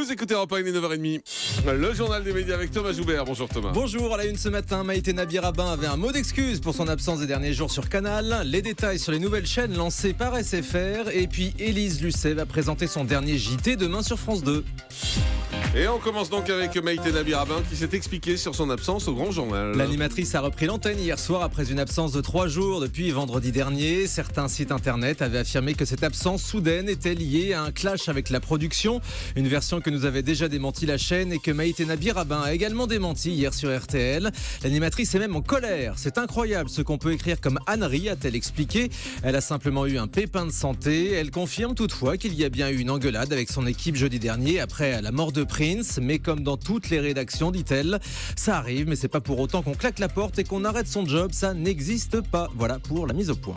Vous écoutez Europe 1, il est 9h30. Le journal des médias avec Thomas Joubert. Bonjour Thomas. Bonjour, à la une ce matin, Maïté Nabir-Rabin avait un mot d'excuse pour son absence des derniers jours sur Canal. Les détails sur les nouvelles chaînes lancées par SFR. Et puis Élise Lucet va présenter son dernier JT demain sur France 2. Et on commence donc avec Maïté Nabir-Rabin qui s'est expliquée sur son absence au Grand Journal. L'animatrice a repris l'antenne hier soir après une absence de 3 jours depuis vendredi dernier. Certains sites internet avaient affirmé que cette absence soudaine était liée à un clash avec la production. Une version que nous avait déjà démenti la chaîne et que Maïté Nabir-Rabin a également démenti hier sur RTL. L'animatrice est même en colère. C'est incroyable ce qu'on peut écrire comme ânerie, a-t-elle expliqué. Elle a simplement eu un pépin de santé. Elle confirme toutefois qu'il y a bien eu une engueulade avec son équipe jeudi dernier après la mort de Prince. Mais comme dans toutes les rédactions, dit-elle, ça arrive, mais c'est pas pour autant qu'on claque la porte et qu'on arrête son job. Ça n'existe pas. Voilà pour la mise au point.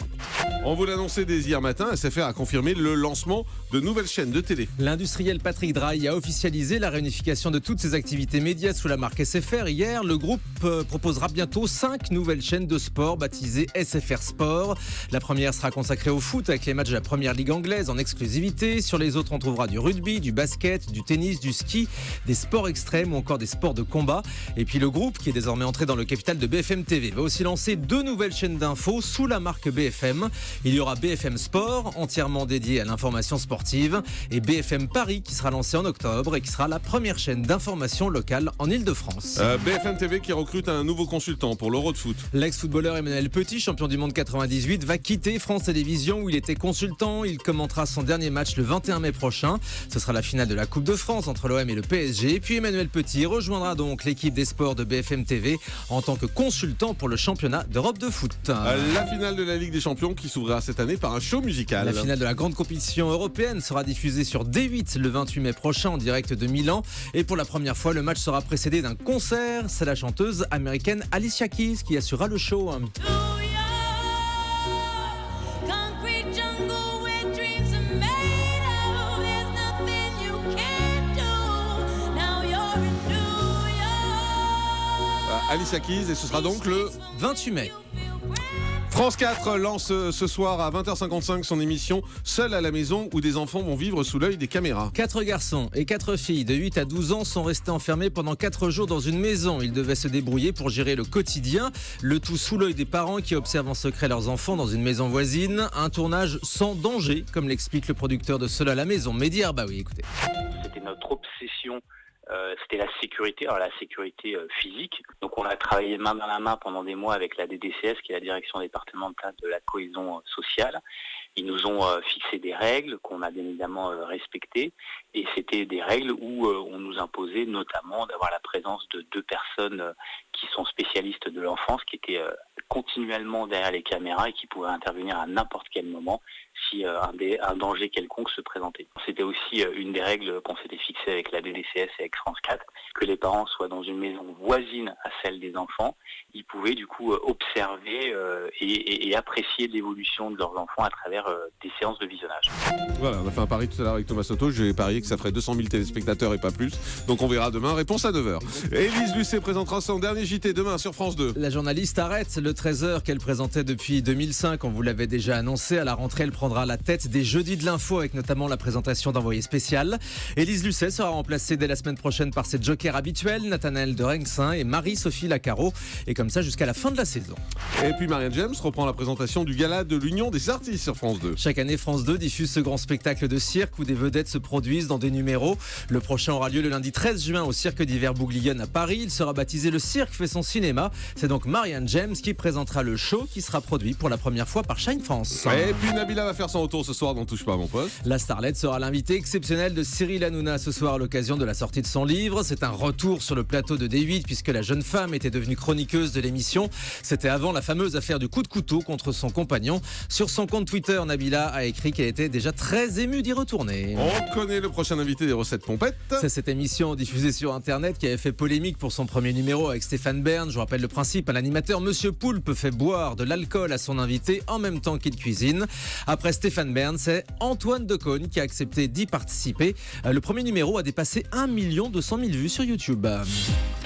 On vous l'annonçait dès hier matin, SFR a confirmé le lancement de nouvelles chaînes de télé. L'industriel Patrick Drahi a officialisé la réunification de toutes ses activités médias sous la marque SFR. Hier, le groupe proposera bientôt 5 nouvelles chaînes de sport baptisées SFR Sport. La première sera consacrée au foot avec les matchs de la première ligue anglaise en exclusivité. Sur les autres, on trouvera du rugby, du basket, du tennis, du ski, des sports extrêmes ou encore des sports de combat. Et puis le groupe, qui est désormais entré dans le capital de BFM TV, va aussi lancer 2 nouvelles chaînes d'infos sous la marque BFM. Il y aura BFM Sport, entièrement dédié à l'information sportive, et BFM Paris, qui sera lancé en octobre et qui sera la première chaîne d'information locale en Ile-de-France. BFM TV qui recrute un nouveau consultant pour l'Euro de foot. L'ex-footballeur Emmanuel Petit, champion du monde 98, va quitter France Télévisions où il était consultant. Il commentera son dernier match le 21 mai prochain. Ce sera la finale de la Coupe de France entre l'OM et le PSG. Puis Emmanuel Petit rejoindra donc l'équipe des sports de BFM TV en tant que consultant pour le championnat d'Europe de foot. La finale de la Ligue des Champions qui s'ouvrira cette année par un show musical. La finale de la grande compétition européenne sera diffusée sur D8 le 28 mai prochain en direct de Milan. Et pour la première fois, le match sera précédé d'un concert. C'est la chanteuse américaine Alicia Keys qui assurera le show. Alicia Keys, et ce sera donc le 28 mai. France 4 lance ce soir à 20h55 son émission Seul à la maison où des enfants vont vivre sous l'œil des caméras. 4 garçons et 4 filles de 8 à 12 ans sont restés enfermés pendant 4 jours dans une maison. Ils devaient se débrouiller pour gérer le quotidien, le tout sous l'œil des parents qui observent en secret leurs enfants dans une maison voisine. Un tournage sans danger, comme l'explique le producteur de Seul à la maison, Mehdi Herbaoui. Écoutez. C'était notre obsession. C'était la sécurité, alors la sécurité physique. Donc on a travaillé main dans la main pendant des mois avec la DDCS, qui est la direction départementale de la cohésion sociale. Ils nous ont fixé des règles qu'on a bien évidemment respectées, et c'était des règles où on nous imposait notamment d'avoir la présence de 2 personnes qui sont spécialistes de l'enfance, qui étaient continuellement derrière les caméras et qui pouvaient intervenir à n'importe quel moment si un danger quelconque se présentait. C'était aussi une des règles qu'on s'était fixées avec la DDCS et avec France 4, que les parents soient dans une maison voisine à celle des enfants. Ils pouvaient du coup observer et apprécier l'évolution de leurs enfants à travers des séances de visionnage. Voilà, on a fait un pari tout à l'heure avec Thomas Soto. Je vais parier que ça ferait 200 000 téléspectateurs et pas plus. Donc on verra demain. Réponse à 9h. Élise Lucet présentera son dernier JT demain sur France 2. La journaliste arrête le 13h qu'elle présentait depuis 2005. On vous l'avait déjà annoncé. À la rentrée, elle prendra la tête des jeudis de l'info avec notamment la présentation d'envoyé spécial. Élise Lucet sera remplacée dès la semaine prochaine par ses jokers habituels, Nathanaël de Rengsin et Marie-Sophie Lacaro. Et comme ça jusqu'à la fin de la saison. Et puis Marianne James reprend la présentation du gala de l'Union des artistes sur France 2. Chaque année, France 2 diffuse ce grand spectacle de cirque où des vedettes se produisent dans des numéros. Le prochain aura lieu le lundi 13 juin au Cirque d'hiver Bouglione à Paris. Il sera baptisé Le Cirque fait son cinéma. C'est donc Marianne James qui présentera le show qui sera produit pour la première fois par Shine France. Et puis Nabila va faire son retour ce soir dans Touche pas mon poste. La starlette sera l'invité exceptionnel de Cyril Hanouna ce soir à l'occasion de la sortie de son livre. C'est un retour sur le plateau de D8 puisque la jeune femme était devenue chroniqueuse de l'émission. C'était avant la fameuse affaire du coup de couteau contre son compagnon. Sur son compte Twitter, Nabila a écrit qu'elle était déjà très émue d'y retourner. On connaît le prochain invité des recettes pompettes. C'est cette émission diffusée sur Internet qui avait fait polémique pour son premier numéro avec Stéphane Bern. Je vous rappelle le principe, l'animateur Monsieur Poulpe fait boire de l'alcool à son invité en même temps qu'il cuisine. Après Stéphane Bern, c'est Antoine Decaune qui a accepté d'y participer. Le premier numéro a dépassé 1 200 000 vues sur YouTube.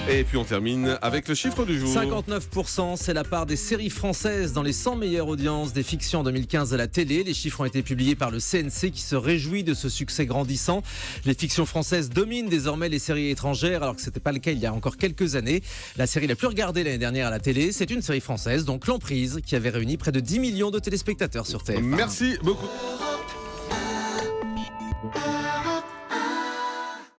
Et puis on termine avec le chiffre du jour. 59%, c'est la part des séries françaises dans les 100 meilleures audiences des fictions en 2015 à la télé. Les chiffres ont été publiés par le CNC qui se réjouit de ce succès grandissant. Les fictions françaises dominent désormais les séries étrangères alors que ce n'était pas le cas il y a encore quelques années. La série la plus regardée l'année dernière à la télé, c'est une série française, donc L'Emprise, qui avait réuni près de 10 millions de téléspectateurs sur TF1. Merci beaucoup.